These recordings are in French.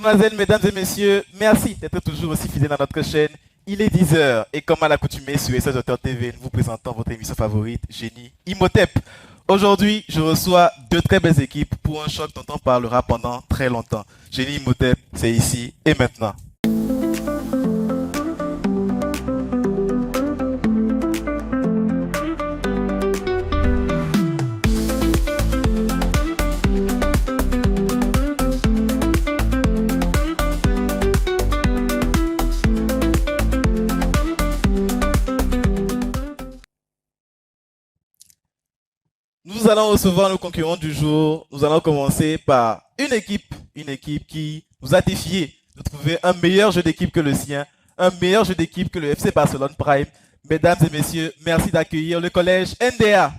Mademoiselles, mesdames et messieurs, merci d'être toujours aussi fidèles à notre chaîne. Il est 10 heures et comme à l'accoutumée sur SH Auteur TV, nous vous présentons votre émission favorite, Génie Imhotep. Aujourd'hui, je reçois deux très belles équipes pour un choc dont on parlera pendant très longtemps. Génie Imhotep, c'est ici et maintenant. Nous allons recevoir nos concurrents du jour. Nous allons commencer par une équipe qui nous a défié de trouver un meilleur jeu d'équipe que le sien, un meilleur jeu d'équipe que le FC Barcelone Prime. Mesdames et messieurs, merci d'accueillir le collège NDA.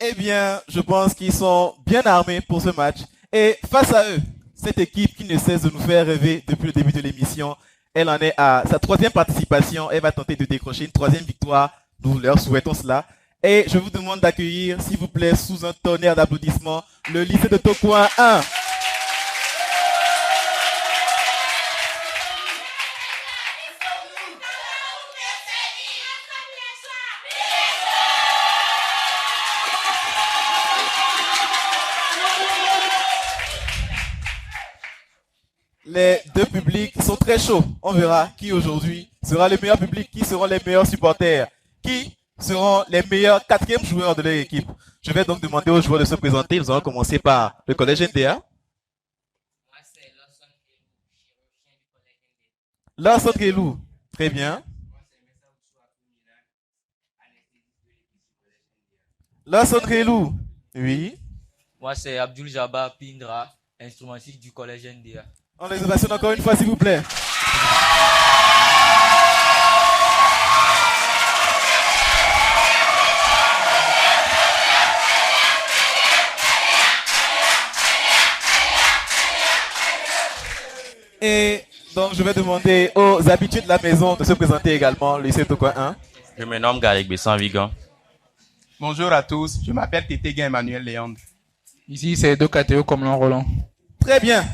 Eh bien, je pense qu'ils sont bien armés pour ce match. Et face à eux, cette équipe qui ne cesse de nous faire rêver depuis le début de l'émission, elle en est à sa troisième participation. Elle va tenter de décrocher une troisième victoire. Nous leur souhaitons cela. Et je vous demande d'accueillir, s'il vous plaît, sous un tonnerre d'applaudissements, le lycée de Tokoin 1. Les deux publics sont très chauds. On verra qui aujourd'hui sera le meilleur public, qui seront les meilleurs supporters, qui seront les meilleurs quatrièmes joueurs de leur équipe. Je vais donc demander aux joueurs de se présenter. Nous allons commencer par le collège NDA. Moi, c'est Lawson Kelou, chirurgien du collège NDA. Lawson Kelou, très bien. Moi, c'est Messa Oussoua Koumina, anesthésiste de l'équipe du collège NDA. Lawson Kelou, oui. Moi, c'est Abdul Jabbar Pindra, instrumentiste du collège NDA. On les ovationne encore une fois, s'il vous plaît. Et donc, je vais demander aux habitués de la maison de se présenter également, le lycée Tokoin 1. Je me nomme Garek Bessan Vigan. Bonjour à tous, je m'appelle Tétéguin Emmanuel Léandre. Ici, c'est Docateo comme l'an Roland. Très bien.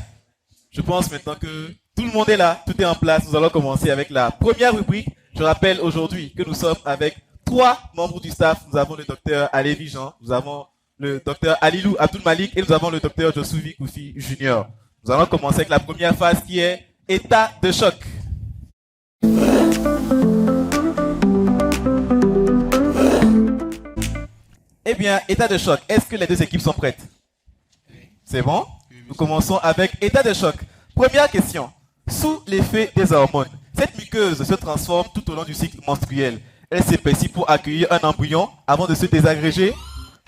Je pense maintenant que tout le monde est là, tout est en place. Nous allons commencer avec la première rubrique. Je rappelle aujourd'hui que nous sommes avec 3 membres du staff. Nous avons le docteur Alevi Jean, nous avons le docteur Alilou Abdul Malik et nous avons le docteur Josuvi Koufi Junior. Nous allons commencer avec la première phase qui est état de choc. Eh bien, état de choc. Est-ce que les deux équipes sont prêtes? C'est bon? Nous commençons avec état de choc. Première question. Sous l'effet des hormones, cette muqueuse se transforme tout au long du cycle menstruel. Elle s'épaissit pour accueillir un embryon avant de se désagréger?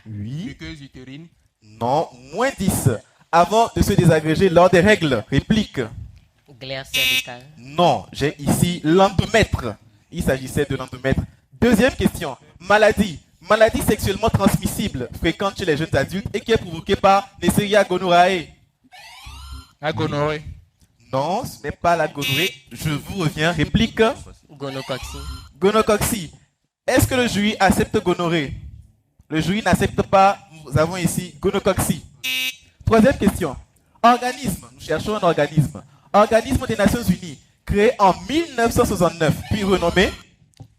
Oui. Muqueuse utérine. Non. Moins 10. Avant de se désagréger lors des règles. Réplique. Glaire cervicale. Non. J'ai ici l'endomètre. Il s'agissait de l'endomètre. Deuxième question. Maladie. Maladie sexuellement transmissible, fréquente chez les jeunes adultes et qui est provoquée par Neisseria gonorrhoeae. La gonorrhée. Non, ce n'est pas la gonorrhée. Je vous reviens. Réplique. Gonocoxie. Gonocoxie. Est-ce que le jury accepte gonorrhée? Le jury n'accepte pas. Nous avons ici gonocoxie. Troisième question. Organisme. Nous cherchons un organisme. Organisme des Nations Unies, créé en 1969, puis renommé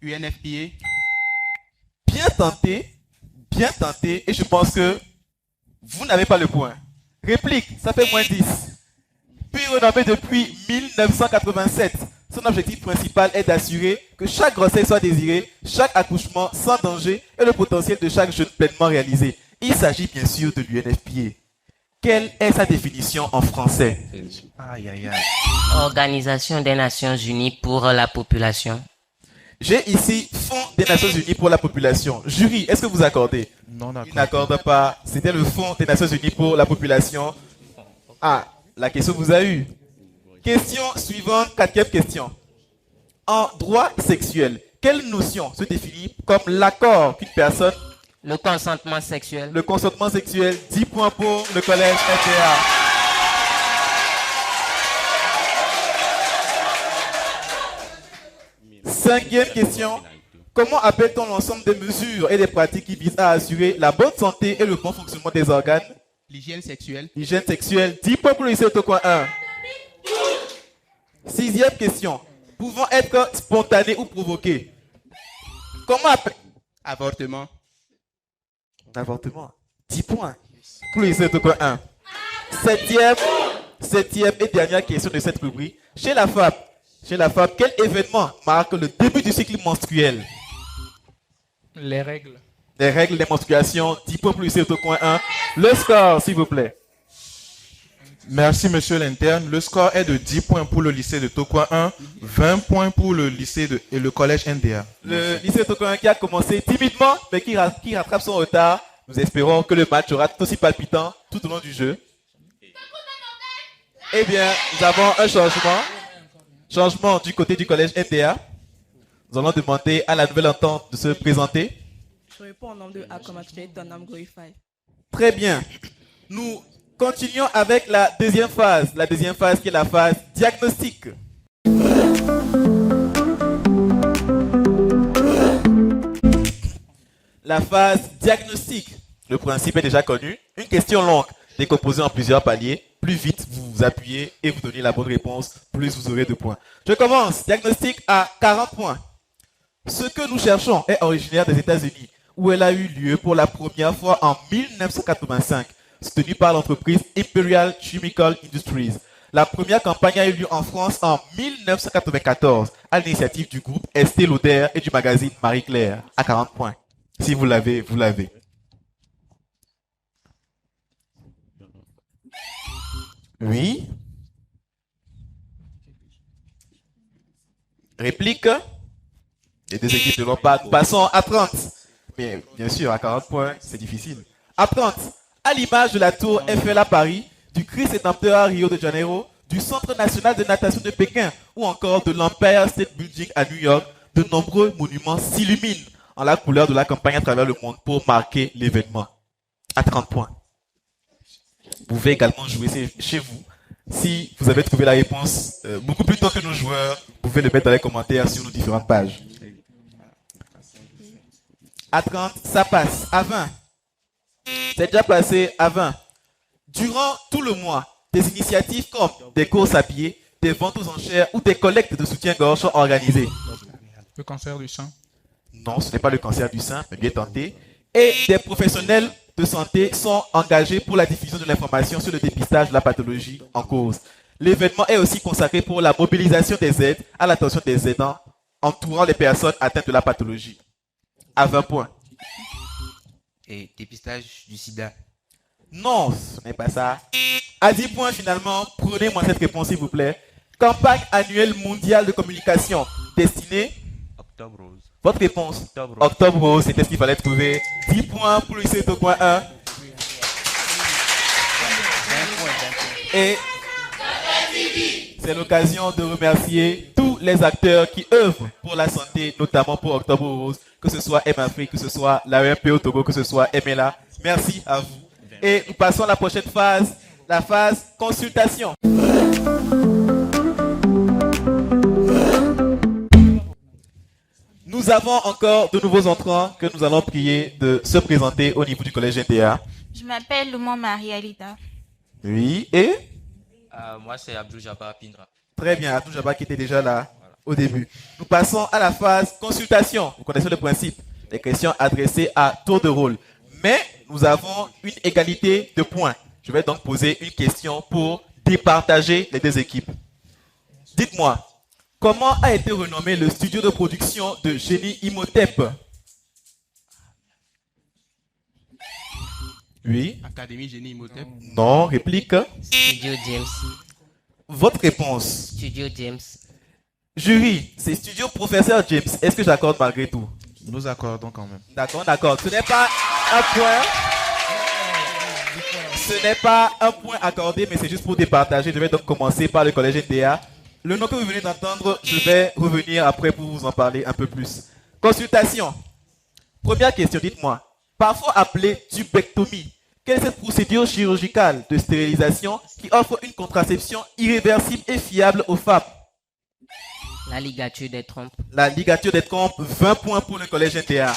UNFPA. Bien tenté, et je pense que vous n'avez pas le point. Réplique, ça fait moins 10. Puis renommé depuis 1987. Son objectif principal est d'assurer que chaque grossesse soit désirée, chaque accouchement sans danger et le potentiel de chaque jeune pleinement réalisé. Il s'agit bien sûr de l'UNFPA. Quelle est sa définition en français? Aïe, aïe, aïe. Organisation des Nations Unies pour la population. J'ai ici Fonds des Nations Unies pour la population. Jury, est-ce que vous accordez? Non, Il n'accorde pas. C'était le Fonds des Nations Unies pour la population. Ah, la question vous a eu. Question suivante, quatrième question. En droit sexuel, quelle notion se définit comme l'accord qu'une personne... Le consentement sexuel. Le consentement sexuel, 10 points pour le collège FTA. Cinquième question. Comment appelle-t-on l'ensemble des mesures et des pratiques qui visent à assurer la bonne santé et le bon fonctionnement des organes? L'hygiène sexuelle. L'hygiène sexuelle, 10 points pour le lycée Autocoin 1. Sixième question. Pouvant être spontané ou provoqué. Comment appelle... Avortement. Avortement. 10 points pour le lycée Autocoin 1. Septième et dernière question de cette rubrique. Chez la femme, quel événement marque le début du cycle menstruel? Les règles. Les règles des menstruations, 10 points pour le lycée Autocoin 1. Le score, s'il vous plaît. Merci, monsieur l'interne. Le score est de 10 points pour le lycée de Tokoa 1, 20 points pour le lycée et le collège NDA. Le lycée Tokoa 1 qui a commencé timidement, mais qui rattrape son retard. Nous espérons que le match sera tout aussi palpitant tout au long du jeu. Eh bien, nous avons un changement. Changement du côté du collège NDA. Nous allons demander à la nouvelle entente de se présenter. Je réponds au nom de Akomatri Donam Glorify. Très bien. Nous continuons avec la deuxième phase. La deuxième phase qui est la phase diagnostic. La phase diagnostic. Le principe est déjà connu. Une question longue décomposée en plusieurs paliers. Plus vite vous vous appuyez et vous donnez la bonne réponse, plus vous aurez de points. Je commence. Diagnostic à 40 points. Ce que nous cherchons est originaire des États-Unis, où elle a eu lieu pour la première fois en 1985, soutenue par l'entreprise Imperial Chemical Industries. La première campagne a eu lieu en France en 1994, à l'initiative du groupe Estée Lauder et du magazine Marie Claire, à 40 points. Si vous l'avez, vous l'avez. Oui. Réplique. Les deux équipes ne l'ont pas. Passons à 30. Mais bien sûr, à 40 points, c'est difficile. À 30. À l'image de la tour Eiffel à Paris, du Christ Rédempteur à Rio de Janeiro, du Centre national de natation de Pékin ou encore de l'Empire State Building à New York, de nombreux monuments s'illuminent en la couleur de la campagne à travers le monde pour marquer l'événement. À 30 points. Vous pouvez également jouer chez vous. Si vous avez trouvé la réponse beaucoup plus tôt que nos joueurs, vous pouvez le mettre dans les commentaires sur nos différentes pages. À 30, ça passe. À 20. C'est déjà passé à 20. Durant tout le mois, des initiatives comme des courses à pied, des ventes aux enchères ou des collectes de soutien-gorge sont organisées. Le cancer du sein. Non, ce n'est pas le cancer du sein, mais bien tenté. Et des professionnels de santé sont engagés pour la diffusion de l'information sur le dépistage de la pathologie en cause. L'événement est aussi consacré pour la mobilisation des aides à l'attention des aidants entourant les personnes atteintes de la pathologie. À 20 points. Et dépistage du sida. Non, ce n'est pas ça. À 10 points finalement, prenez-moi cette réponse s'il vous plaît. Campagne annuelle mondiale de communication destinée... Octobre Rose. Votre réponse? Octobre Rose. Octobre Rose, c'était ce qu'il fallait trouver. 10 points pour le lycée Tokoin 1. Et c'est l'occasion de remercier tous les acteurs qui œuvrent pour la santé, notamment pour Octobre Rose, que ce soit M-Afrique, que ce soit la EMPO Togo, que ce soit MLA. Merci à vous. Et nous passons à la prochaine phase, la phase consultation. Nous avons encore de nouveaux entrants que nous allons prier de se présenter au niveau du collège NTA. Je m'appelle Lumon Marie-Alida. Oui, et Moi, c'est Abdul Jabbar Pindra. très bien, Abdou Jabba qui était déjà là au début. Nous passons à la phase consultation. Vous connaissez le principe. Les questions adressées à tour de rôle. Mais nous avons une égalité de points. Je vais donc poser une question pour départager les deux équipes. Dites-moi, comment a été renommé le studio de production de Génie Imhotep? Oui. Académie Génie Imhotep. Non, réplique. Studio James. Votre réponse? Studio James. Jury, c'est Studio Professeur James. Est-ce que j'accorde malgré tout? Nous accordons quand même. D'accord, d'accord. Ce n'est pas un point. Ce n'est pas un point accordé, mais c'est juste pour départager. Je vais donc commencer par le collège NDA. Le nom que vous venez d'entendre, je vais revenir après pour vous en parler un peu plus. Consultation. Première question, dites-moi. Parfois appelée tubectomie, quelle est cette procédure chirurgicale de stérilisation qui offre une contraception irréversible et fiable aux femmes? La ligature des trompes. La ligature des trompes, 20 points pour le collège NDA.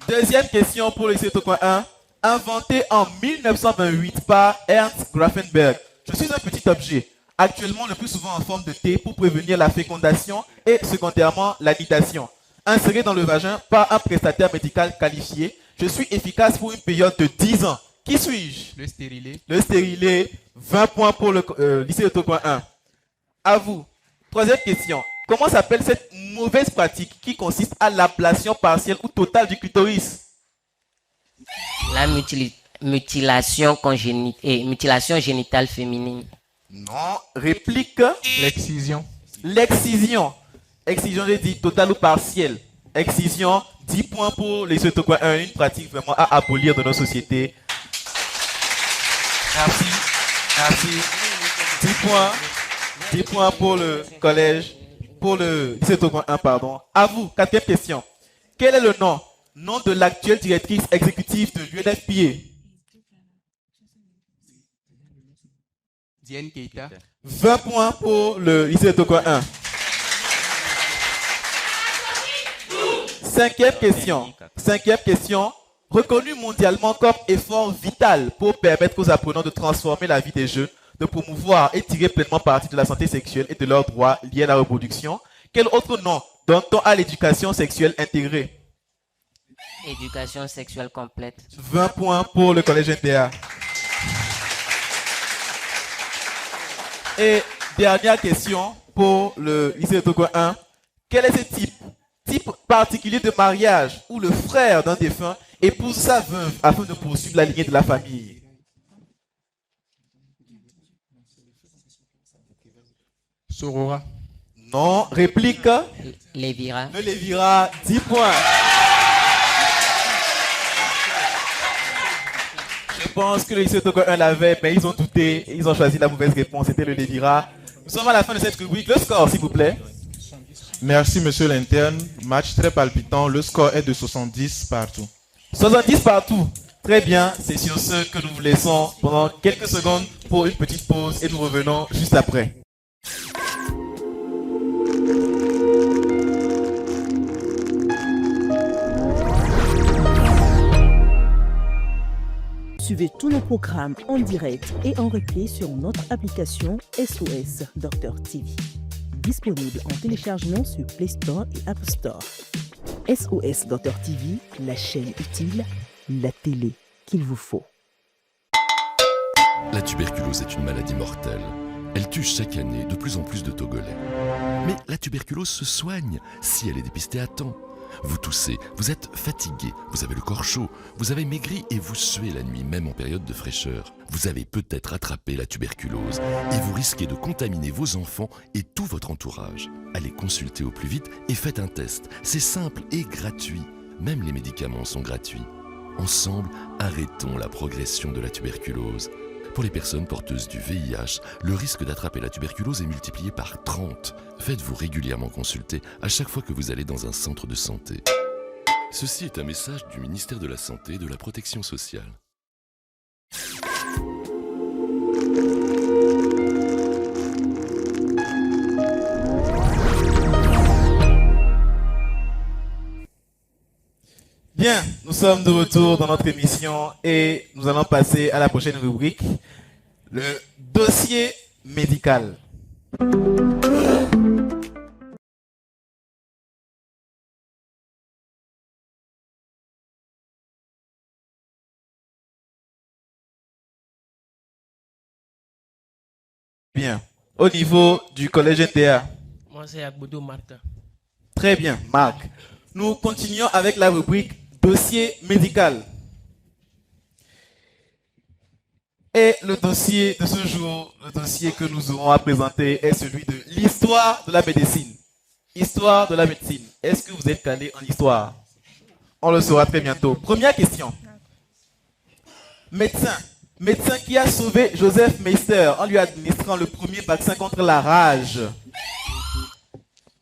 Deuxième question pour le lycée Tokoin 1. Inventé en 1928 par Ernst Grafenberg. Je suis un petit objet, actuellement le plus souvent en forme de T pour prévenir la fécondation et secondairement la nidation. Inséré dans le vagin par un prestataire médical qualifié, je suis efficace pour une période de 10 ans. Qui suis-je? Le stérilet. Le stérilet, 20 points pour le lycée de Tokoin 1. À vous. Troisième question. Comment s'appelle cette mauvaise pratique qui consiste à l'ablation partielle ou totale du clitoris? La mutilation génitale féminine. Non. Réplique. L'excision. L'excision. Excision, j'ai dit totale ou partielle. Excision, 10 points pour les Tokoin 1. Une pratique vraiment à abolir dans nos sociétés. Merci. Merci. 10 points. 10 points pour le collège. Pour le lycée Tokoin 1, pardon. À vous, quatrième question. Quel est le nom de l'actuelle directrice exécutive de l'UNFPA? Diane Keita. 20 points pour le lycée Tokoin 1. Cinquième question. Reconnu mondialement comme effort vital pour permettre aux apprenants de transformer la vie des jeunes, de promouvoir et tirer pleinement parti de la santé sexuelle et de leurs droits liés à la reproduction. Quel autre nom donne-t-on à l'éducation sexuelle intégrée? Éducation sexuelle complète. 20 points pour le collège NDA. Et dernière question pour le lycée de Tokoin 1. Quel est ce type particulier de mariage où le frère d'un défunt épouse sa veuve afin de poursuivre la lignée de la famille? Sorora. Non. Réplique. Lévira. Le Lévira, 10 points. Je pense que le lycée Tokoin 1 l'avait, mais ils ont douté et ils ont choisi la mauvaise réponse. C'était le Lévira. Nous sommes à la fin de cette rubrique. Le score, s'il vous plaît. Merci, monsieur l'interne. Match très palpitant. Le score est de 70 partout. 70 partout. Très bien. C'est sur ce que nous vous laissons pendant quelques secondes pour une petite pause et nous revenons juste après. Suivez tous nos programmes en direct et en replay sur notre application SOS Docteur TV. Disponible en téléchargement sur Play Store et App Store. SOS Docteur TV, la chaîne utile, la télé qu'il vous faut. La tuberculose est une maladie mortelle. Elle tue chaque année de plus en plus de Togolais. Mais la tuberculose se soigne si elle est dépistée à temps. Vous toussez, vous êtes fatigué, vous avez le corps chaud, vous avez maigri et vous suez la nuit, même en période de fraîcheur. Vous avez peut-être attrapé la tuberculose et vous risquez de contaminer vos enfants et tout votre entourage. Allez consulter au plus vite et faites un test. C'est simple et gratuit. Même les médicaments sont gratuits. Ensemble, arrêtons la progression de la tuberculose. Pour les personnes porteuses du VIH, le risque d'attraper la tuberculose est multiplié par 30. Faites-vous régulièrement consulter à chaque fois que vous allez dans un centre de santé. Ceci est un message du ministère de la Santé et de la Protection sociale. Bien, nous sommes de retour dans notre émission et nous allons passer à la prochaine rubrique, le dossier médical. Bien, au niveau du collège NDA. Moi, c'est Agbodo Martin. Très bien, Marc. Nous continuons avec la rubrique dossier médical. Et le dossier de ce jour, le dossier que nous aurons à présenter est celui de l'histoire de la médecine. Histoire de la médecine. Est-ce que vous êtes calé en histoire? On le saura très bientôt. Première question. Médecin. Médecin qui a sauvé Joseph Meister en lui administrant le premier vaccin contre la rage.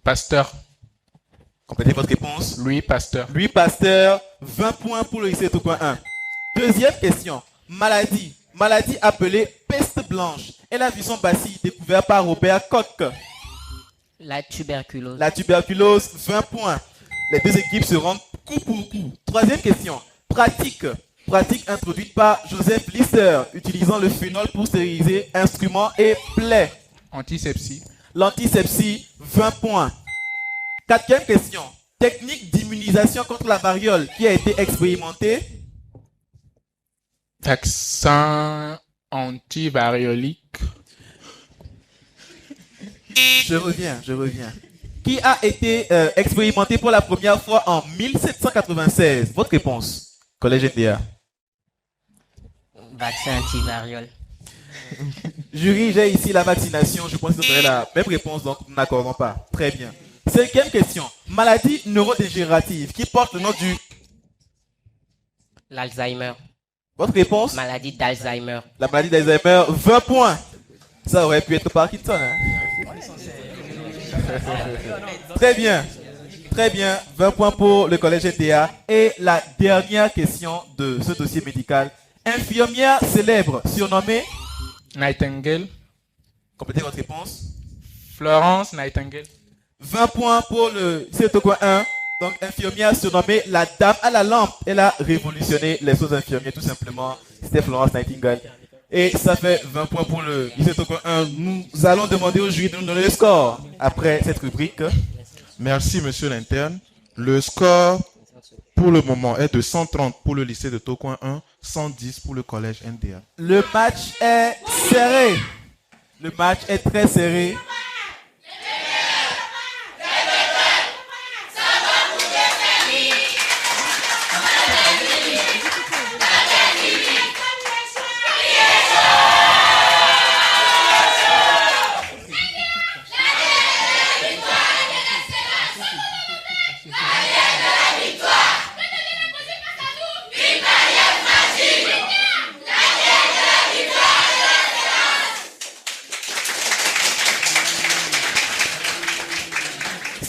Pasteur. Complétez votre réponse. Louis Pasteur. Louis Pasteur, 20 points pour le lycée Tocoin 1. Deuxième question. Maladie. Maladie appelée peste blanche. Elle a vu son bacille découvert par Robert Koch. La tuberculose. La tuberculose, 20 points. Les deux équipes se rendent coup pour coup. Troisième question. Pratique. Pratique introduite par Joseph Lister, utilisant le phénol pour stériliser instruments et plaies. Antisepsie. L'antisepsie, 20 points. Quatrième question. Technique d'immunisation contre la variole qui a été expérimentée. Vaccin antivariolique. Je reviens. Qui a été expérimenté pour la première fois en 1796. Votre réponse, collège NDA. Vaccin antivariole. Jury, j'ai ici la vaccination. Je pense que vous aurez la même réponse, donc nous n'accordons pas. Très bien. Cinquième question. Maladie neurodégénérative qui porte le nom du... L'Alzheimer. Votre réponse? Maladie d'Alzheimer. La maladie d'Alzheimer, 20 points. Ça aurait pu être Parkinson. Hein? Très bien. Très bien. 20 points pour le collège NDA. Et la dernière question de ce dossier médical. Infirmière célèbre surnommée Nightingale. Complétez votre réponse. Florence Nightingale. 20 points pour le Tocoin 1. Donc, infirmière surnommée la dame à la lampe. Elle a révolutionné les autres infirmiers, tout simplement. C'était Florence Nightingale. Et ça fait 20 points pour le lycée Tocoin 1. Nous allons demander au jury de nous donner le score après cette rubrique. Merci, monsieur l'interne. Le score pour le moment est de 130 pour le lycée de Tocoin 1, 110 pour le collège NDA. Le match est serré. Le match est très serré.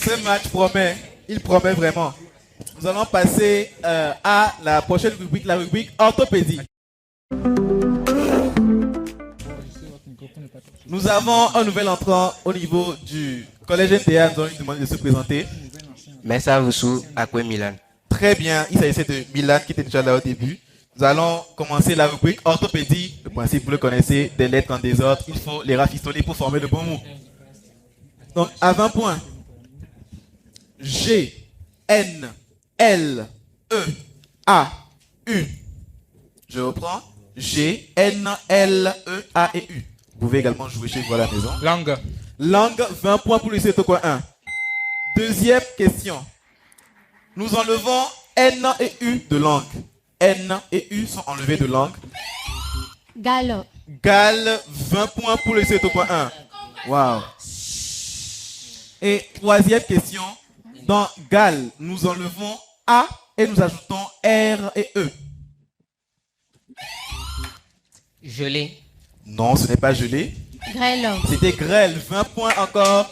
Ce match promet, il promet vraiment. Nous allons passer à la prochaine rubrique, la rubrique orthopédie. Nous avons un nouvel entrant au niveau du collège NTA. Nous allons lui demander de se présenter. Messa Vusu, Akwe Milan. Très bien, il s'agissait de Milan qui était déjà là au début. Nous allons commencer la rubrique orthopédie. Le principe, vous le connaissez, des lettres en désordre. Il faut les rafistoler pour former le bon mot. Donc, à 20 points. G, N, L, E, A, U. Je reprends. G, N, L, E, A et U. Vous pouvez également jouer chez vous à la maison. Langue. Langue, 20 points pour le lycée Tocoin 1. Deuxième question. Nous enlevons N et U de langue. N et U sont enlevés de langue. Gallo. Gal, 20 points pour le lycée Tocoin 1. Wow. Et troisième question. Dans Gal, nous enlevons A et nous ajoutons R et E. Gelé. Non, ce n'est pas gelé. Grêle. C'était grêle. 20 points encore.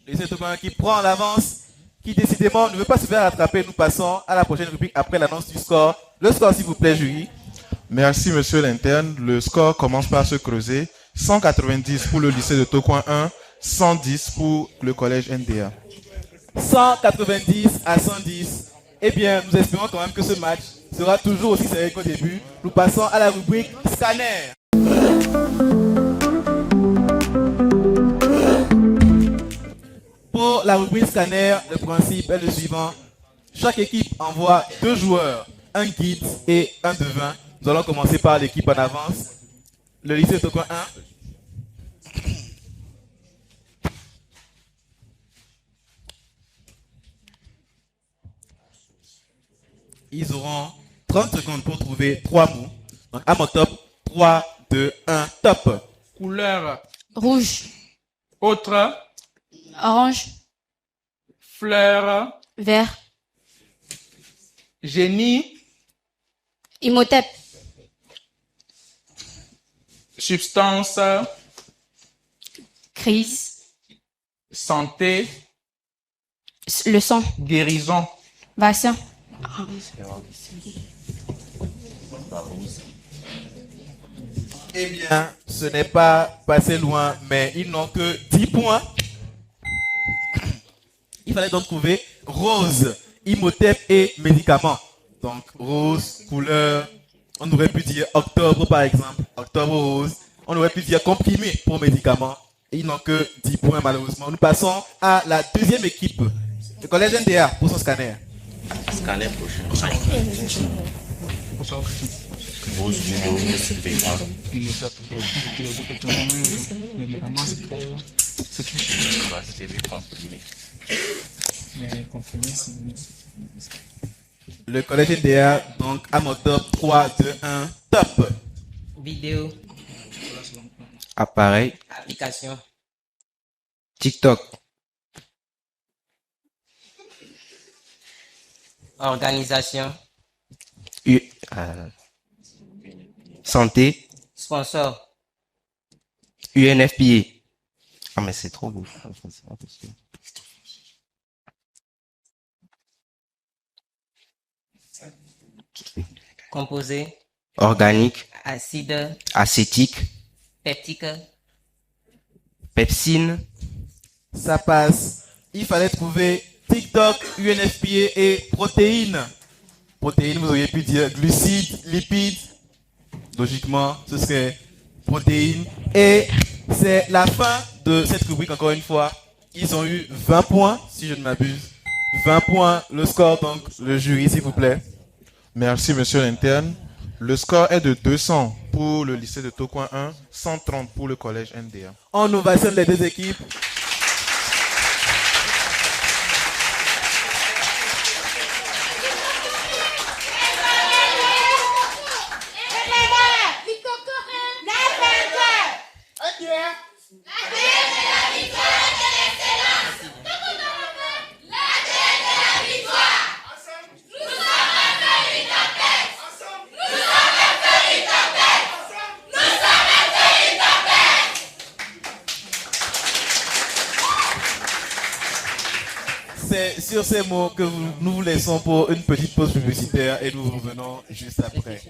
Et c'est Tocoin qui prend l'avance, qui décidément ne veut pas se faire rattraper. Nous passons à la prochaine rubrique après l'annonce du score. Le score, s'il vous plaît, jury. Merci, monsieur l'interne. Le score commence par se creuser. 190 pour le lycée de Tocoin 1, 110 pour le collège NDA. 190 à 110. Eh bien, nous espérons quand même que ce match sera toujours aussi serré qu'au début. Nous passons à la rubrique scanner. Pour la rubrique scanner, le principe est le suivant. Chaque équipe envoie 2 joueurs, un guide et un devin. Nous allons commencer par l'équipe en avance. Le lycée Tocoin 1. Ils auront 30 secondes pour trouver 3 mots. Donc, à mon top, 3, 2, 1, top. Couleur. Rouge. Autre. Orange. Fleur. Vert. Génie. Imhotep. Substance. Crise. Santé. Le sang. Guérison. Vaccin. Eh bien, ce n'est pas passé loin, mais ils n'ont que 10 points. Il fallait donc trouver rose, Imhotep et médicament. Donc, rose, couleur. On aurait pu dire octobre, par exemple. Octobre rose. On aurait pu dire comprimé pour médicament. Et ils n'ont que 10 points, malheureusement. Nous passons à la deuxième équipe. Le collège NDA pour son scanner. Scanner prochain. Rose, Le collège NDA, donc à mon top 3, 2, 1, top. Vidéo. Appareil. Application. TikTok. Organisation. Santé. Sponsor. UNFPA. Ah, mais c'est trop beau. Composé. Organique. Acide. Acétique. Peptique. Pepsine. Ça passe. Il fallait trouver TikTok, UNFPA et protéines. Protéines, vous auriez pu dire glucides, lipides. Logiquement, ce serait protéines. Et c'est la fin de cette rubrique, encore une fois. Ils ont eu 20 points, si je ne m'abuse. 20 points, le score, donc le jury, s'il vous plaît. Merci, monsieur l'interne. Le score est de 200 pour le lycée de Tocoin 1, 130 pour le collège NDA. On ovationne les deux équipes. C'est sur ces mots que nous vous laissons pour une petite pause publicitaire et nous revenons juste après.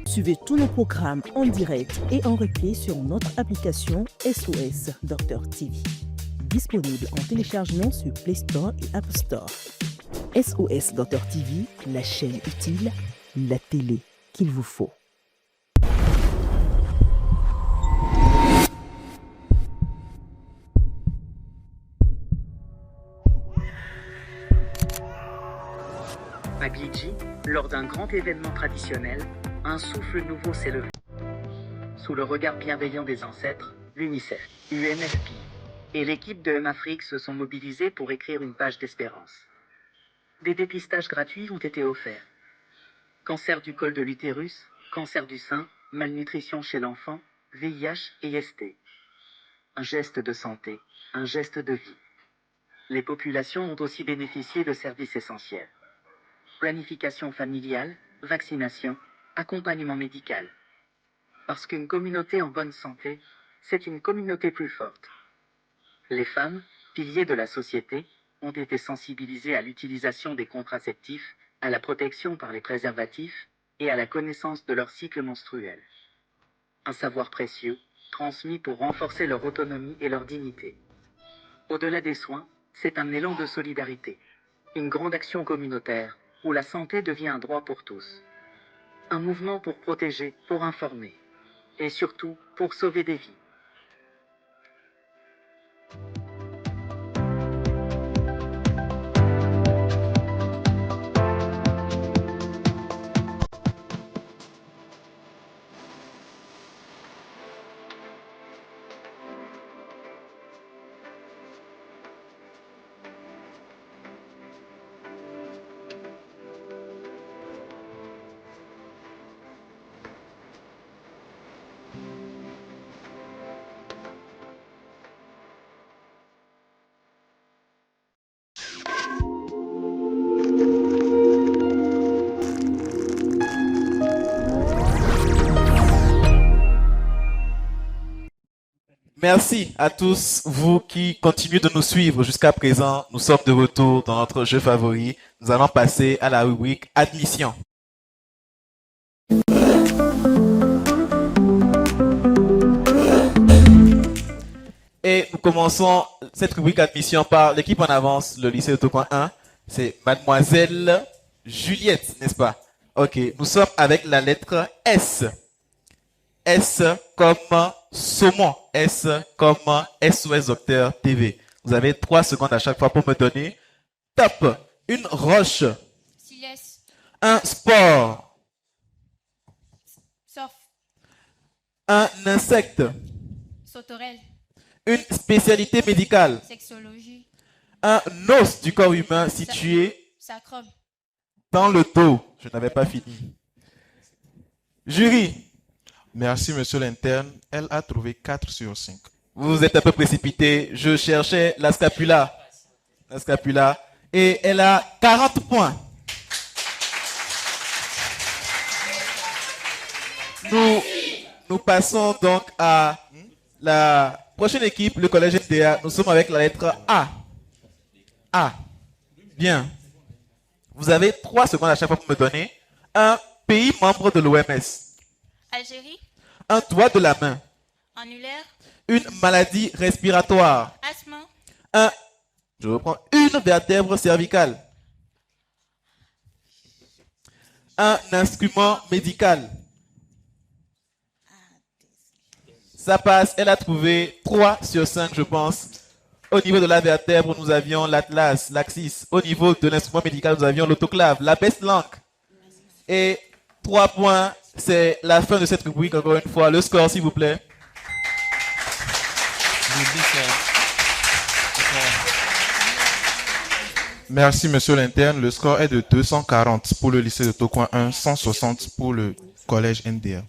Suivez tous nos programmes en direct et en replay sur notre application SOS Docteur TV. Disponible en téléchargement sur Play Store et App Store. SOS Docteur TV, la chaîne utile, la télé qu'il vous faut. À Gidji, lors d'un grand événement traditionnel, un souffle nouveau s'est levé. Sous le regard bienveillant des ancêtres, l'UNICEF, UNFPA et l'équipe de M-Afrique se sont mobilisés pour écrire une page d'espérance. Des dépistages gratuits ont été offerts. Cancer du col de l'utérus, cancer du sein, malnutrition chez l'enfant, VIH et ST. Un geste de santé, un geste de vie. Les populations ont aussi bénéficié de services essentiels. Planification familiale, vaccination, accompagnement médical. Parce qu'une communauté en bonne santé, c'est une communauté plus forte. Les femmes, piliers de la société, ont été sensibilisées à l'utilisation des contraceptifs, à la protection par les préservatifs et à la connaissance de leur cycle menstruel. Un savoir précieux, transmis pour renforcer leur autonomie et leur dignité. Au-delà des soins, c'est un élan de solidarité. Une grande action communautaire, où la santé devient un droit pour tous. Un mouvement pour protéger, pour informer. Et surtout, pour sauver des vies. Merci à tous vous qui continuez de nous suivre jusqu'à présent. Nous sommes de retour dans notre jeu favori. Nous allons passer à la rubrique admission. Et nous commençons cette rubrique admission par l'équipe en avance, le lycée de Tocoin 1. C'est Mademoiselle Juliette, n'est-ce pas? Ok, nous sommes avec la lettre S. S comme saumon. S comme SOS Docteur TV. Vous avez 3 secondes à chaque fois pour me donner. Top. Une roche. Siles. Un sport. Surf. Un insecte. Sauterelle. Une spécialité médicale. Sexologie. Un os du corps humain situé Sacrum. dans le dos. Je n'avais pas fini. Jury. Merci, monsieur l'interne. Elle a trouvé 4 sur 5. Vous êtes un peu précipité. Je cherchais la scapula. La scapula. Et elle a 40 points. Nous passons donc à la prochaine équipe, le collège NDA. Nous sommes avec la lettre A. A. Bien. Vous avez 3 secondes à chaque fois pour me donner un pays membre de l'OMS. Algérie. Un doigt de la main. Annulaire. Une maladie respiratoire. Asthme. Je reprends. Une vertèbre cervicale. Un instrument médical. Ça passe. Elle a trouvé 3 sur 5, je pense. Au niveau de la vertèbre, nous avions l'atlas, l'axis. Au niveau de l'instrument médical, nous avions l'autoclave, la best langue. Et 3 points, c'est la fin de cette rubrique, encore une fois. Le score, s'il vous plaît. Merci, monsieur l'interne. Le score est de 240 pour le lycée de Tocoin 1, 160 pour le collège NDA.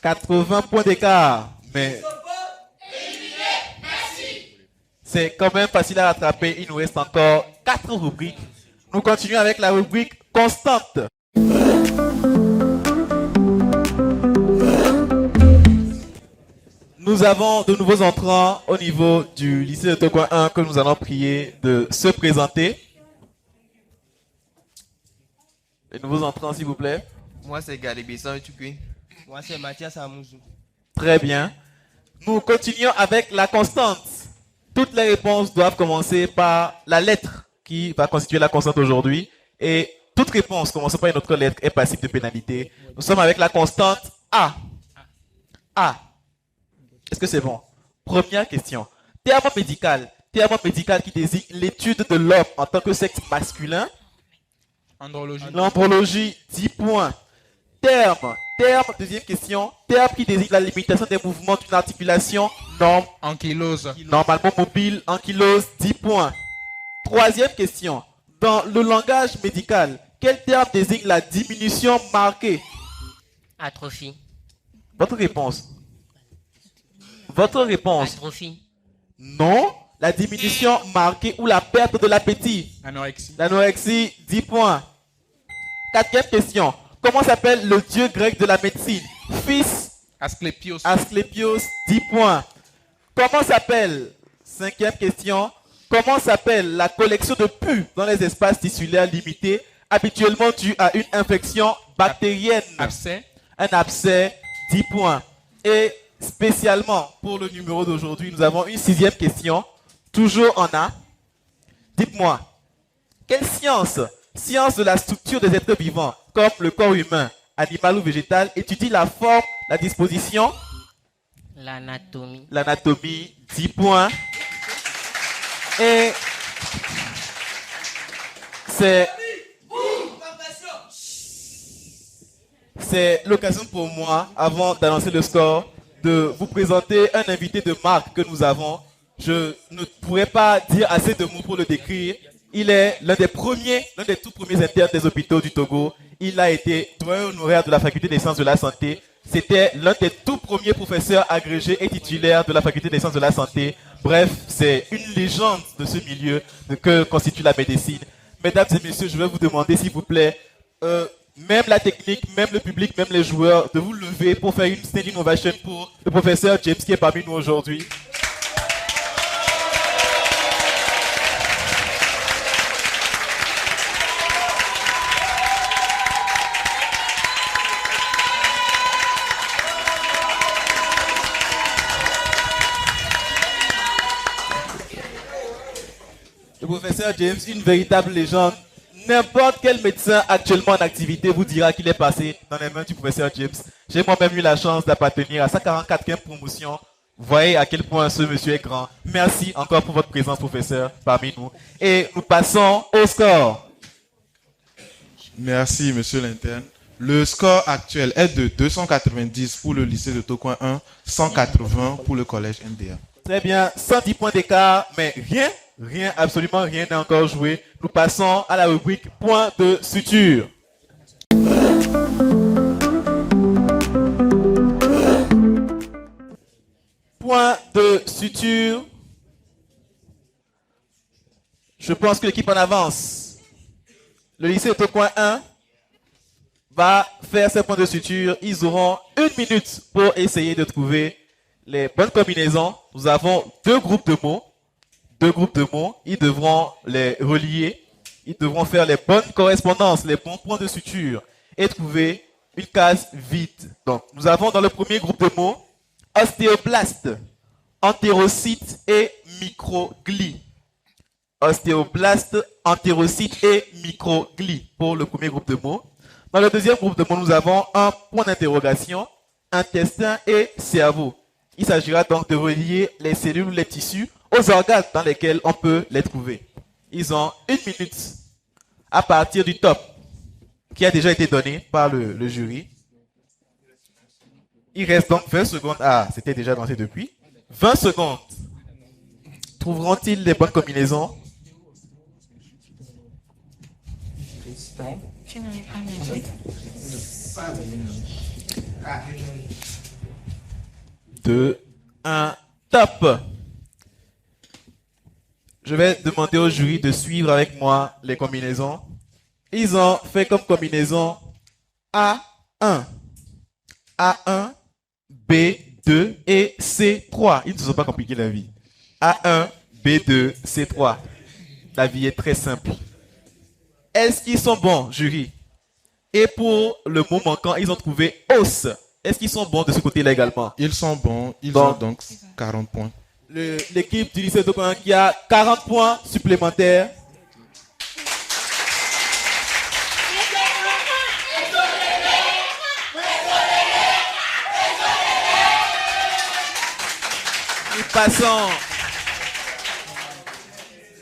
80 points d'écart. Mais c'est quand même facile à rattraper. Il nous reste encore 4 rubriques. Nous continuons avec la rubrique constante. Nous avons de nouveaux entrants au niveau du lycée de Tocoin 1 que nous allons prier de se présenter. Les nouveaux entrants, s'il vous plaît. Moi, c'est Galibissan Tukui. Moi, c'est Mathias Amouzou. Très bien. Nous continuons avec la constante. Toutes les réponses doivent commencer par la lettre qui va constituer la constante aujourd'hui. Et toute réponse commençant par une autre lettre est passible de pénalité. Nous sommes avec la constante A. A. Est-ce que c'est bon? Première question. Terme médical. Terme médical qui désigne l'étude de l'homme en tant que sexe masculin. Andrologie. L'andrologie, 10 points. Terme. Deuxième question. Terme qui désigne la limitation des mouvements d'une articulation ankylose. Normalement mobile, ankylose, 10 points. Troisième question. Dans le langage médical, quel terme désigne la diminution marquée? Atrophie. Votre réponse. Votre réponse. Atrophie. Non. La diminution marquée ou la perte de l'appétit. Anorexie. L'anorexie, 10 points. Quatrième question. Comment s'appelle le dieu grec de la médecine? Fils. Asclépios. Asclépios, 10 points. Comment s'appelle? Cinquième question. Comment s'appelle la collection de pus dans les espaces tissulaires limités, habituellement due à une infection bactérienne? Abcès. Un abcès, 10 points. Et spécialement pour le numéro d'aujourd'hui, nous avons une 6e question, toujours en A. Dites-moi, quelle science de la structure des êtres vivants, comme le corps humain, animal ou végétal, étudie la forme, la disposition? L'anatomie. L'anatomie, 10 points. Et c'est l'occasion pour moi, avant d'annoncer le score, de vous présenter un invité de marque que nous avons. Je ne pourrais pas dire assez de mots pour le décrire. Il est l'un des tout premiers internes des hôpitaux du Togo. Il a été doyen honoraire de la faculté des sciences de la santé. C'était l'un des tout premiers professeurs agrégés et titulaires de la faculté des sciences de la santé. Bref, c'est une légende de ce milieu que constitue la médecine. Mesdames et messieurs, je vais vous demander, s'il vous plaît, même la technique, même le public, même les joueurs, de vous lever pour faire une standing ovation pour le professeur James qui est parmi nous aujourd'hui. Le professeur James, une véritable légende. N'importe quel médecin actuellement en activité vous dira qu'il est passé dans les mains du professeur James. J'ai moi-même eu la chance d'appartenir à sa 44e promotion. Vous voyez à quel point ce monsieur est grand. Merci encore pour votre présence, professeur, parmi nous. Et nous passons au score. Merci, monsieur l'interne. Le score actuel est de 290 pour le lycée de Tokoin 1, 180 pour le collège NDA. Très bien, 110 points d'écart, mais rien, absolument rien n'est encore joué. Nous passons à la rubrique point de suture. Point de suture. Je pense que l'équipe en avance. Le lycée de Tokoin 1 va faire ses points de suture. Ils auront 1 minute pour essayer de trouver les bonnes combinaisons. Nous avons deux groupes de mots. Ils devront les relier. Ils devront faire les bonnes correspondances, les bons points de suture et trouver une case vide. Donc, nous avons dans le premier groupe de mots ostéoblaste, entérocyte et microglie. Ostéoblaste, entérocyte et microglie pour le premier groupe de mots. Dans le deuxième groupe de mots, nous avons un point d'interrogation, intestin et cerveau. Il s'agira donc de relier les cellules ou les tissus aux organes dans lesquels on peut les trouver. Ils ont 1 minute à partir du top qui a déjà été donné par le jury. Il reste donc 20 secondes. Ah, c'était déjà lancé depuis. 20 secondes. Trouveront-ils les bonnes combinaisons? Deux, un, top. Je vais demander au jury de suivre avec moi les combinaisons. Ils ont fait comme combinaison A1, A1, B2 et C3. Ils ne se sont pas compliqués la vie. A1, B2, C3. La vie est très simple. Est-ce qu'ils sont bons, jury? Et pour le mot manquant, ils ont trouvé os. Est-ce qu'ils sont bons de ce côté-là également? Ils sont bons. Ils ont donc 40 points. L'équipe du lycée de Tokoin qui a 40 points supplémentaires.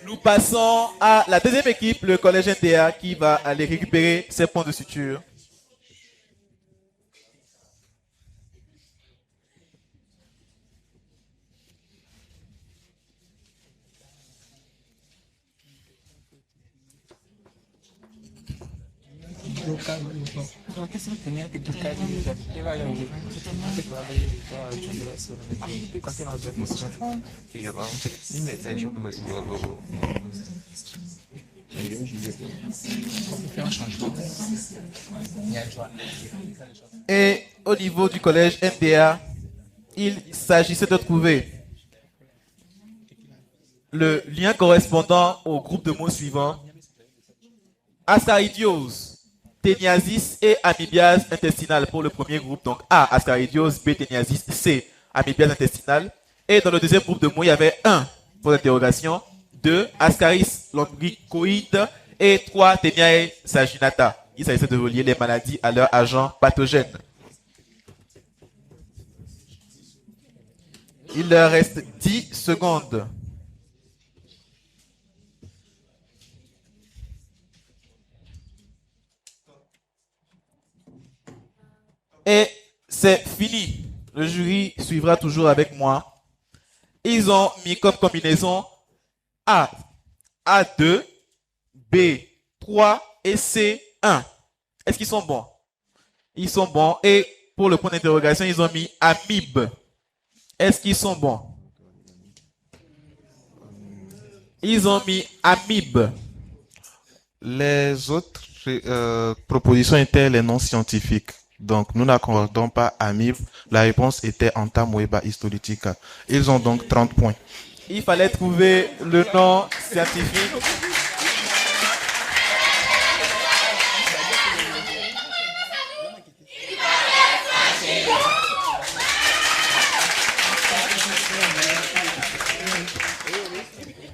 Nous passons à la deuxième équipe, le collège NDA, qui va aller récupérer ses points de suture. Et au niveau du collège NDA, il s'agissait de trouver le lien correspondant au groupe de mots suivant: ascaridiose, téniasis et amibiase intestinale pour le premier groupe. Donc A, ascaridiose, B, téniasis, C, amibiase intestinale. Et dans le deuxième groupe de mots, il y avait 1 pour l'interrogation, 2, ascaris lombricoïde et 3, Teniae saginata. Il s'agissait de relier les maladies à leurs agents pathogènes. Il leur reste 10 secondes. Et c'est fini. Le jury suivra toujours avec moi. Ils ont mis comme combinaison A, A2, B3 et C1. Est-ce qu'ils sont bons? Ils sont bons. Et pour le point d'interrogation, ils ont mis amibe. Est-ce qu'ils sont bons? Ils ont mis amibe. Les autres proposition était les noms scientifiques. Donc, nous n'accordons pas à MIV. La réponse était Antamoeba histolytica. Ils ont donc 30 points. Il fallait trouver le nom scientifique.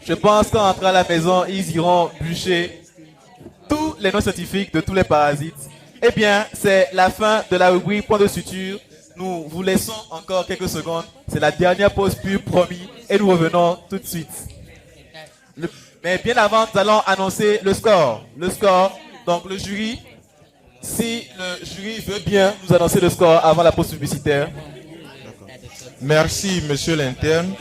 Je pense qu'en rentrant à la maison, ils iront bûcher tous les noms scientifiques de tous les parasites. Eh bien, c'est la fin de la rubrique point de suture. Nous vous laissons encore quelques secondes. C'est la dernière pause pub promis et nous revenons tout de suite. Mais bien avant, nous allons annoncer le score. Le score, donc le jury. Si le jury veut bien nous annoncer le score avant la pause publicitaire. Merci, monsieur l'interne.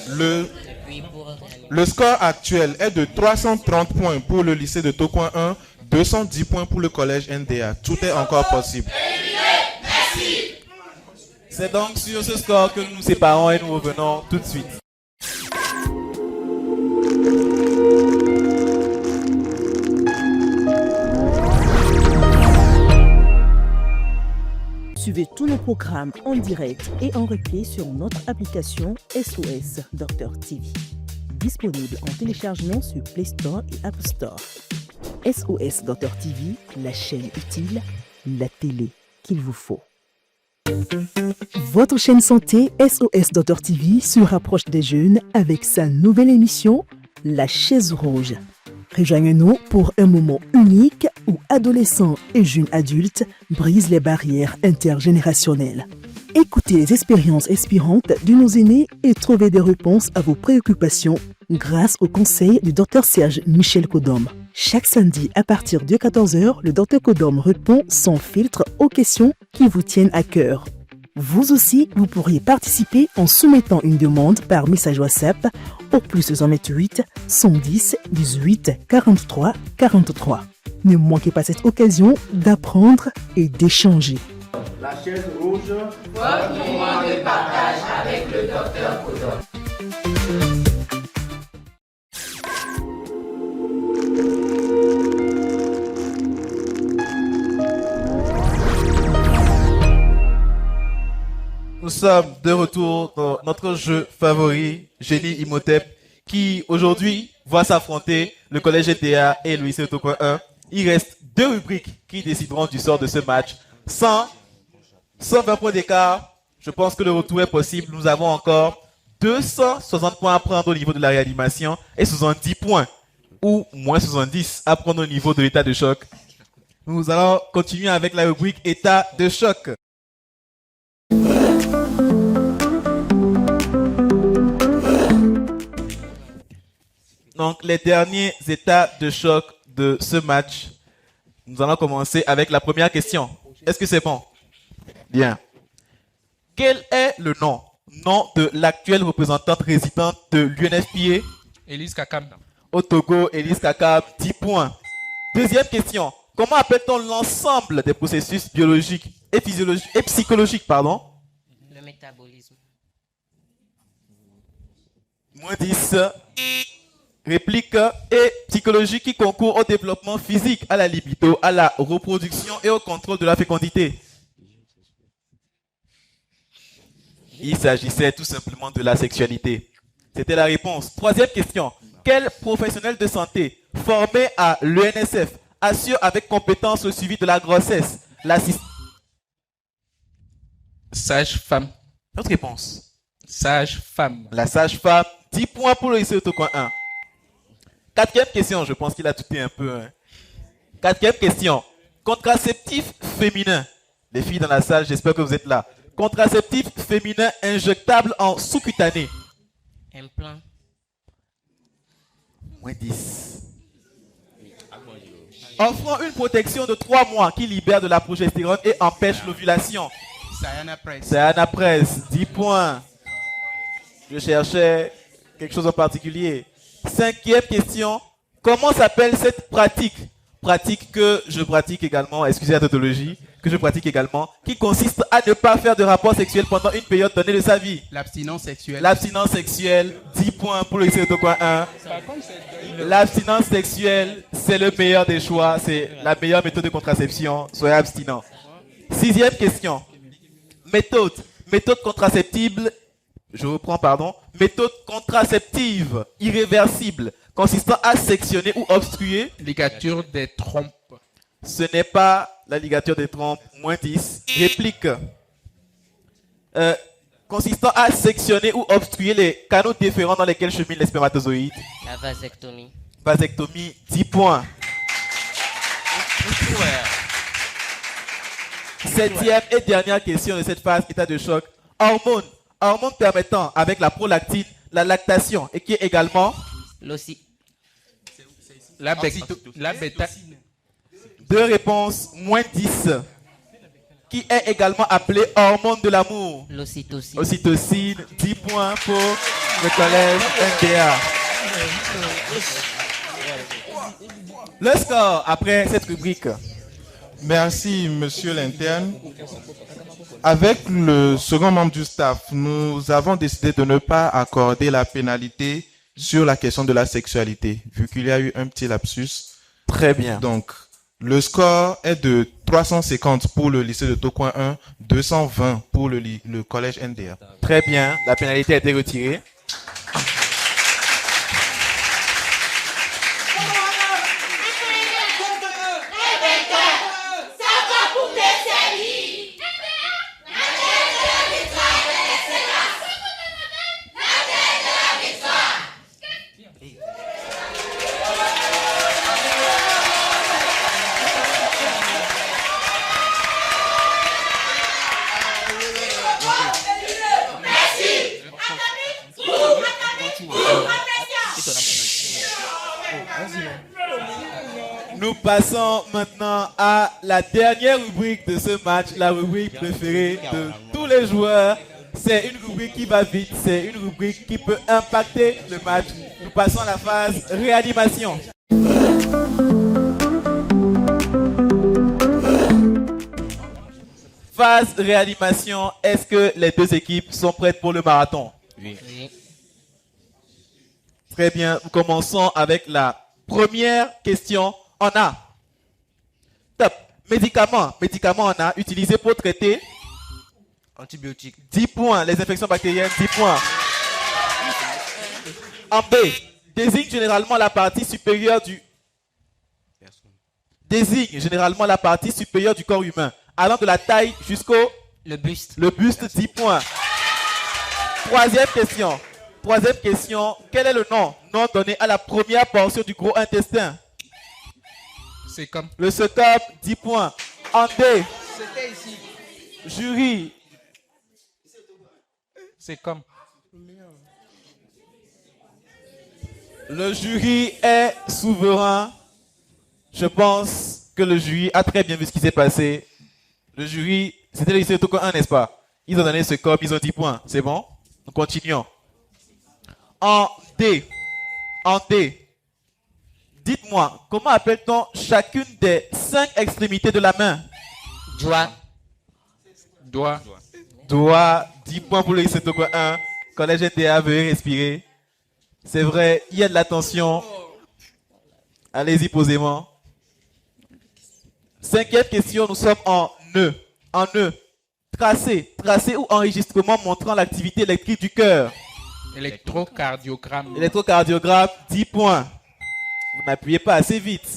Le score actuel est de 330 points pour le lycée de Tokoin 1, 210 points pour le collège NDA. Tout est encore possible. C'est donc sur ce score que nous nous séparons et nous revenons tout de suite. Suivez tous nos programmes en direct et en replay sur notre application SOS Docteur TV. Disponible en téléchargement sur Play Store et App Store. SOS Docteur TV, la chaîne utile, la télé qu'il vous faut. Votre chaîne santé SOS Docteur TV se rapproche des jeunes avec sa nouvelle émission La Chaise Rouge. Rejoignez-nous pour un moment unique où adolescents et jeunes adultes brisent les barrières intergénérationnelles. Écoutez les expériences inspirantes de nos aînés et trouvez des réponses à vos préoccupations grâce aux conseils du Dr Serge Michel Kodom. Chaque samedi à partir de 14h, le Dr Kodom répond sans filtre aux questions qui vous tiennent à cœur. Vous aussi, vous pourriez participer en soumettant une demande par message WhatsApp au +128 110 18 43 43. Ne manquez pas cette occasion d'apprendre et d'échanger. La chaise rouge, votre moment de partage avec le Dr Kodom. Nous sommes de retour dans notre jeu favori, Génie Imhotep, qui aujourd'hui va s'affronter le collège NDA et le lycée de Tokoin 1. Il reste 2 rubriques qui décideront du sort de ce match. 120 points d'écart, je pense que le retour est possible. Nous avons encore 260 points à prendre au niveau de la réanimation et 70 points, ou moins 70 à prendre au niveau de l'état de choc. Nous allons continuer avec la rubrique état de choc. Donc, les derniers états de choc de ce match. Nous allons commencer avec la première question. Est-ce que c'est bon? Bien. Quel est le nom de l'actuelle représentante résidente de l'UNFPA? Élise Kakam. Au Togo, Élise Kakam, 10 points. Deuxième question. Comment appelle-t-on l'ensemble des processus biologiques et physiologiques et psychologiques, Le métabolisme. Moins 10. Réplique et psychologique qui concourent au développement physique, à la libido, à la reproduction et au contrôle de la fécondité. Il s'agissait tout simplement de la sexualité. C'était la réponse. Troisième question. Quel professionnel de santé formé à l'ENSF assure avec compétence le suivi de la grossesse? Sage-femme. Notre réponse. Sage-femme. La sage-femme. 10 points pour le lycée de Tokoin 1. Quatrième question, je pense qu'il a touté un peu. Quatrième question. Contraceptif féminin. Les filles dans la salle, j'espère que vous êtes là. Contraceptif féminin injectable en sous-cutané. Implant. Moins 10. Offrant une protection de 3 mois qui libère de la progestérone et empêche l'ovulation. Sayana Press. Sayana Press, 10 points. Je cherchais quelque chose en particulier. Cinquième question. Comment s'appelle cette pratique? Pratique que je pratique également, excusez la tautologie, que je pratique également, qui consiste à ne pas faire de rapport sexuel pendant une période donnée de sa vie. L'abstinence sexuelle. L'abstinence sexuelle, 10 10 points pour le lycée de Tokoin 1. L'abstinence sexuelle, c'est le meilleur des choix. C'est la meilleure méthode de contraception. Soyez abstinents. 6e question. Méthode contraceptive. Je reprends, pardon. Méthode contraceptive irréversible consistant à sectionner ou obstruer. Ligature des trompes. Ce n'est pas la ligature des trompes. Moins 10. Réplique. Consistant à sectionner ou obstruer les canaux déférents dans lesquels cheminent les spermatozoïdes. La vasectomie. Vasectomie, 10 points. 7e et dernière question de cette phase, état de choc. Hormone permettant, avec la prolactine, la lactation et qui est également... La bêta. 2 réponses, moins 10. Qui est également appelée hormone de l'amour. L'ocytocine. Ocytocine, 10 points pour le collège NDA. Le score après cette rubrique. Merci, monsieur l'interne. Avec le second membre du staff, nous avons décidé de ne pas accorder la pénalité sur la question de la sexualité, vu qu'il y a eu un petit lapsus. Très bien. Donc, le score est de 350 pour le lycée de Tokoin 1, 220 pour le collège NDA. Très bien, la pénalité a été retirée. Nous passons maintenant à la dernière rubrique de ce match, la rubrique préférée de tous les joueurs. C'est une rubrique qui va vite, c'est une rubrique qui peut impacter le match. Nous passons à la phase réanimation. Phase réanimation, est-ce que les deux équipes sont prêtes pour le marathon? Oui. Très bien, nous commençons avec la première question. On a top médicaments on a utilisé pour traiter antibiotiques, 10 points. Les infections bactériennes, 10 points. En B, désigne généralement la partie supérieure du corps humain, allant de la taille jusqu'au buste. Le buste, 10 points. Troisième question, quel est le nom donné à la première portion du gros intestin? C'est comme. Le SECOM, 10 points. En D, c'était ici. Jury. C'est comme. Le jury est souverain. Je pense que le jury a très bien vu ce qui s'est passé. Le jury, c'était le lycée de Tokoin 1, n'est-ce pas? Ils ont donné ce COP, ils ont 10 points. C'est bon? Nous continuons. En D. Dites-moi, comment appelle-t-on chacune des 5 extrémités de la main? Doigt, 10 points pour le lycée de Tokoin 1. Collège NDA, veuillez respirer. C'est vrai, il y a de la tension. Allez-y posément. 5e question, nous sommes en E. Tracé ou enregistrement montrant l'activité électrique du cœur. Électrocardiogramme. 10 points. Vous n'appuyez pas assez vite.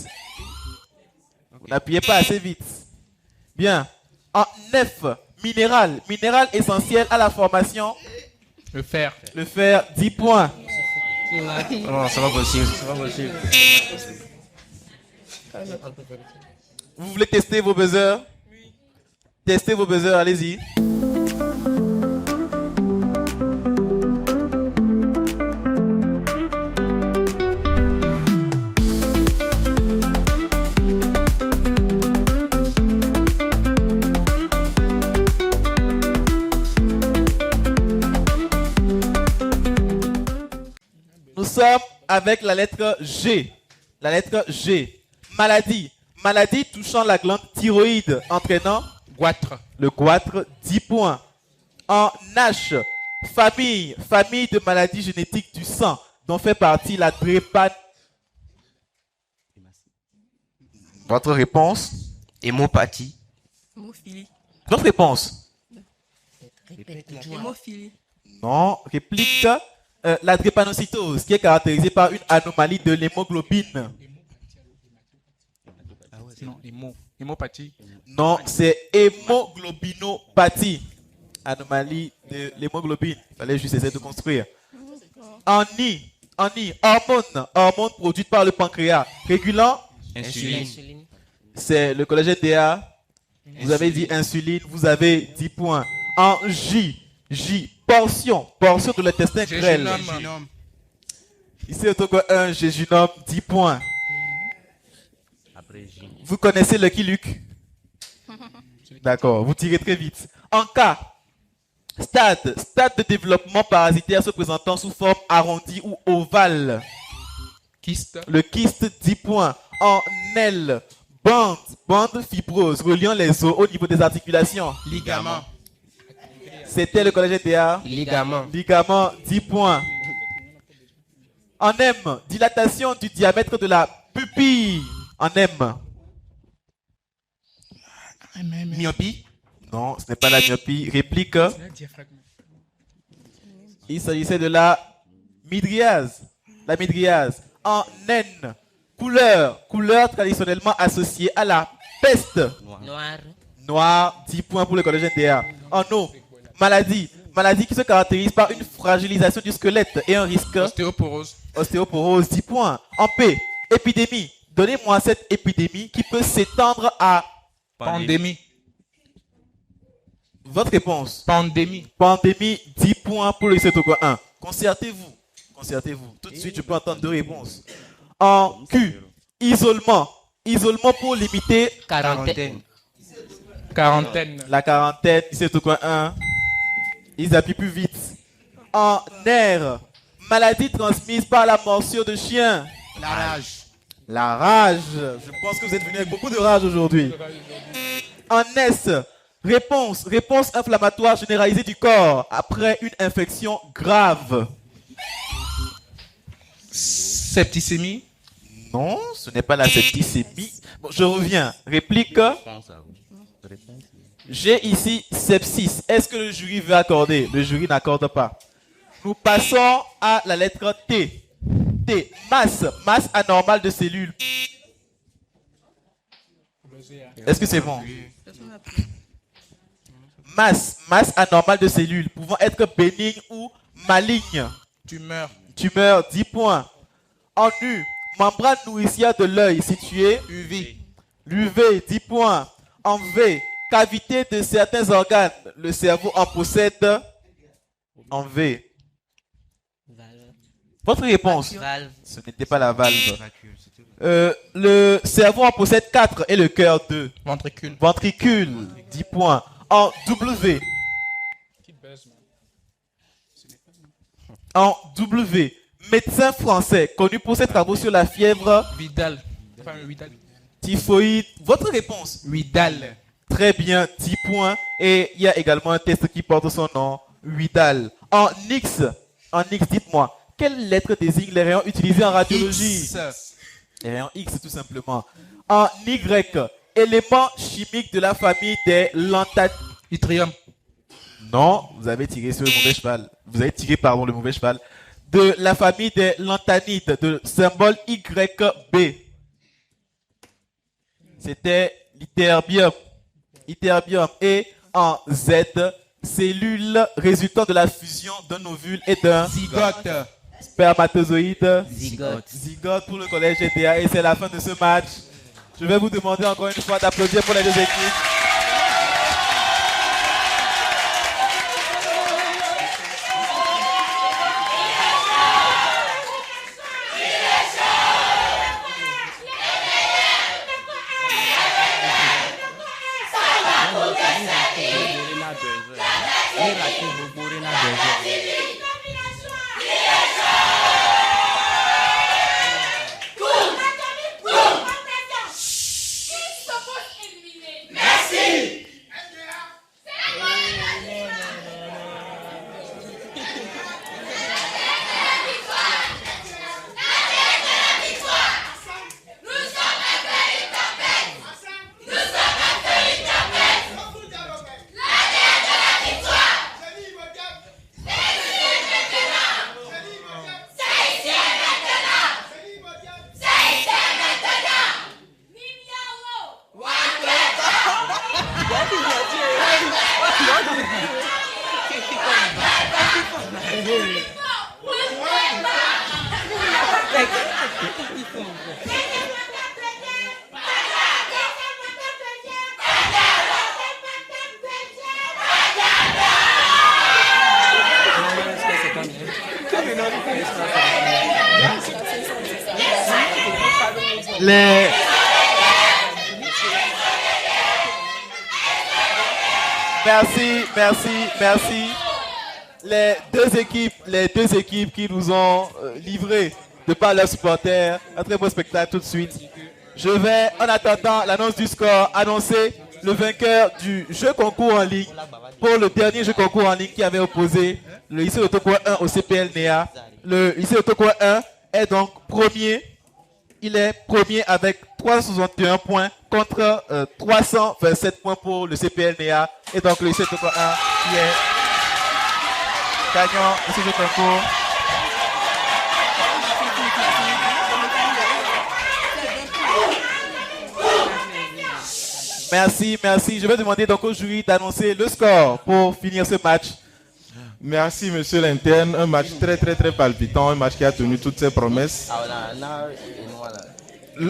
Bien. En F, minéral essentiel à la formation. Le fer, 10 points. Non, c'est pas possible. Vous voulez tester vos buzzers? Testez vos buzzers, allez-y. Nous sommes avec la lettre G. Maladie touchant la glande thyroïde entraînant goitre. Le goitre, 10 points. En H, Famille de maladies génétiques du sang dont fait partie la drépanocytose. Votre réponse? Hémopathie. Hémophilie. Votre réponse? Hémophilie. Non. Réplique. La drépanocytose qui est caractérisée par une anomalie de l'hémoglobine. Non, hémopathie. Non, c'est hémoglobinopathie. Anomalie de l'hémoglobine. Il fallait juste essayer de construire. Hormone produite par le pancréas. Régulant. Insuline. C'est le collège DA. Vous avez dit insuline, vous avez 10 points. En J, portion de l'intestin grêle. Ici, autour un jéjunum, 10 points. Vous connaissez le Luke? D'accord, vous tirez très vite. En K, stade de développement parasitaire se présentant sous forme arrondie ou ovale. Kyste. Le kyste, 10 points. En L, bande fibreuse reliant les os au niveau des articulations. Ligament. C'était le collège DA. Ligament. 10 points. En M, dilatation du diamètre de la pupille. En M. Myopie. Non, ce n'est pas la myopie. Réplique. Il s'agissait de la midriase. La midriase. En N, couleur traditionnellement associée à la peste. Noir, 10 points pour le collège DA. En O, maladie qui se caractérise par une fragilisation du squelette et un risque. Ostéoporose, 10 points. En P, épidémie. Donnez-moi cette épidémie qui peut s'étendre à... Pandémie. Votre réponse? Pandémie. 10 points pour le Togo 1. Concertez-vous. Tout de suite, je peux entendre deux réponses. En Q, isolement pour limiter... Quarantaine. La quarantaine, c'est tout coin 1. Ils appuient plus vite. En R, maladie transmise par la morsure de chien. La rage. Je pense que vous êtes venus avec beaucoup de rage aujourd'hui. En S, réponse inflammatoire généralisée du corps après une infection grave. Septicémie. Non, ce n'est pas la septicémie. Bon, je reviens. Réplique. J'ai ici sepsis. Est-ce que le jury veut accorder? Le jury n'accorde pas. Nous passons à la lettre T. Masse anormale de cellules. Est-ce que c'est bon? Masse anormale de cellules pouvant être bénigne ou maligne. Tumeur, 10 points. En U, membrane nourricière de l'œil située. L'UV, 10 points. En V, cavité de certains organes. Le cerveau en possède. En V. Votre réponse? Valve. Ce n'était pas la valve. Le cerveau en possède 4 et le cœur 2. Ventricule, 10 points. En W. Médecin français connu pour ses travaux sur la fièvre. Vidal. Typhoïde. Votre réponse? Vidal. Très bien, 10 points. Et il y a également un test qui porte son nom. Vidal. En X, dites-moi, quelle lettre désigne les rayons utilisés en radiologie? X. Les rayons X, tout simplement. En Y, élément chimique de la famille des lanthanides. Yttrium. Non, vous avez tiré sur le mauvais cheval. Vous avez tiré, pardon, le mauvais cheval. De la famille des lanthanides, de symbole YB. C'était l'ytterbium. Et en Z, cellule résultant de la fusion d'un ovule et d'un zygote. Spermatozoïde. Zygote pour le collège GTA. Et c'est la fin de ce match. Je vais vous demander encore une fois d'applaudir pour les deux équipes. Merci. Merci. Les deux équipes qui nous ont livré de par leurs supporters un très beau spectacle tout de suite. Je vais, en attendant l'annonce du score, annoncer le vainqueur du jeu concours en ligne pour le dernier jeu concours en ligne qui avait opposé le lycée de Tokoa 1 au CPL NEA. Le lycée de Tokoa 1 est donc premier. Il est premier avec 361 points contre 327 points pour le CPL NEA. Et donc le lycée de Tokoa 1 qui est gagnant de ce jeu concours. Merci. Je vais demander donc au jury d'annoncer le score pour finir ce match. Merci, monsieur l'interne. Un match très palpitant, un match qui a tenu toutes ses promesses.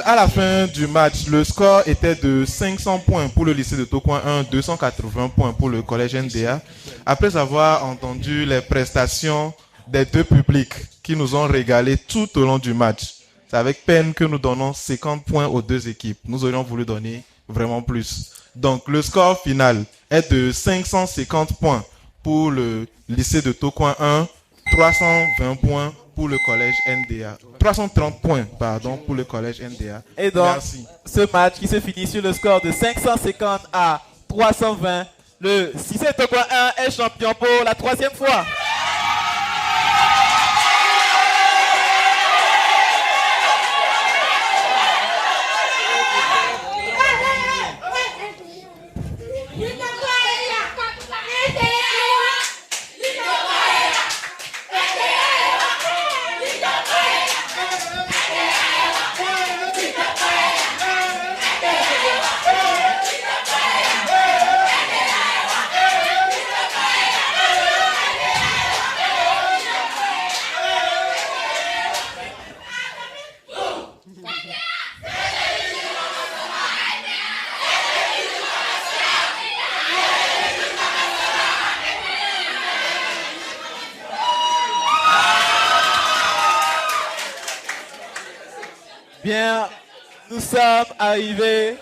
À la fin du match, le score était de 500 points pour le lycée de Tokoa 1, 280 points pour le collège NDA. Après avoir entendu les prestations des deux publics qui nous ont régalé tout au long du match, c'est avec peine que nous donnons 50 points aux deux équipes. Nous aurions voulu donner vraiment plus. Donc, le score final est de 550 points pour le lycée de Tokoa 1, 320 points pour le collège NDA. 330 points, pardon, pour le collège NDA. Et donc, merci. Ce match qui se finit sur le score de 550 à 320. Le lycée de Tokoa 1 est champion pour la 3e fois. Bien, nous sommes arrivés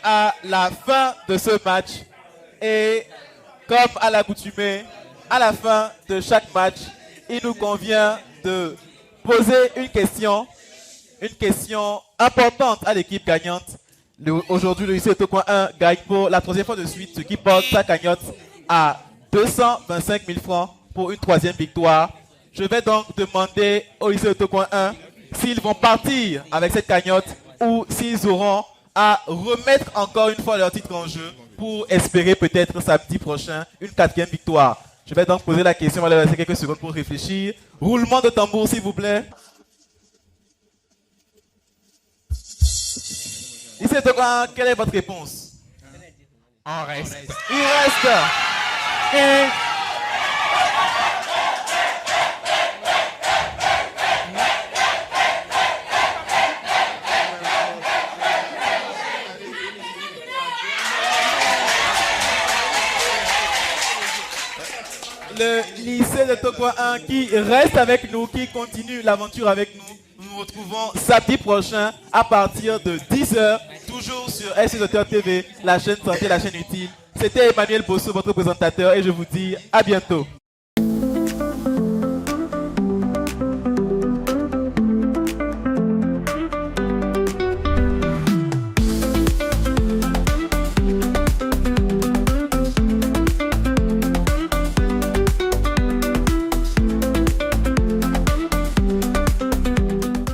à la fin de ce match. Et comme à l'accoutumée, à la fin de chaque match, il nous convient de poser une question importante à l'équipe gagnante. Aujourd'hui, le lycée de Tokoa 1 gagne pour la 3e fois de suite, ce qui porte sa cagnotte à 225 000 francs pour une 3e victoire. Je vais donc demander au lycée de Tokoa 1 s'ils vont partir avec cette cagnotte ou s'ils auront à remettre encore une fois leur titre en jeu pour espérer peut-être samedi prochain une 4e victoire. Je vais donc poser la question, on va leur laisser quelques secondes pour réfléchir. Roulement de tambour, s'il vous plaît. Lycée de Tokoa 1, quelle est votre réponse? On reste. Il reste. Et le lycée de Tokoa 1 qui reste avec nous, qui continue l'aventure avec nous. Nous nous retrouvons samedi prochain à partir de 10h, toujours sur SC TV, la chaîne santé, la chaîne utile. C'était Emmanuel Bosso, votre présentateur, et je vous dis à bientôt.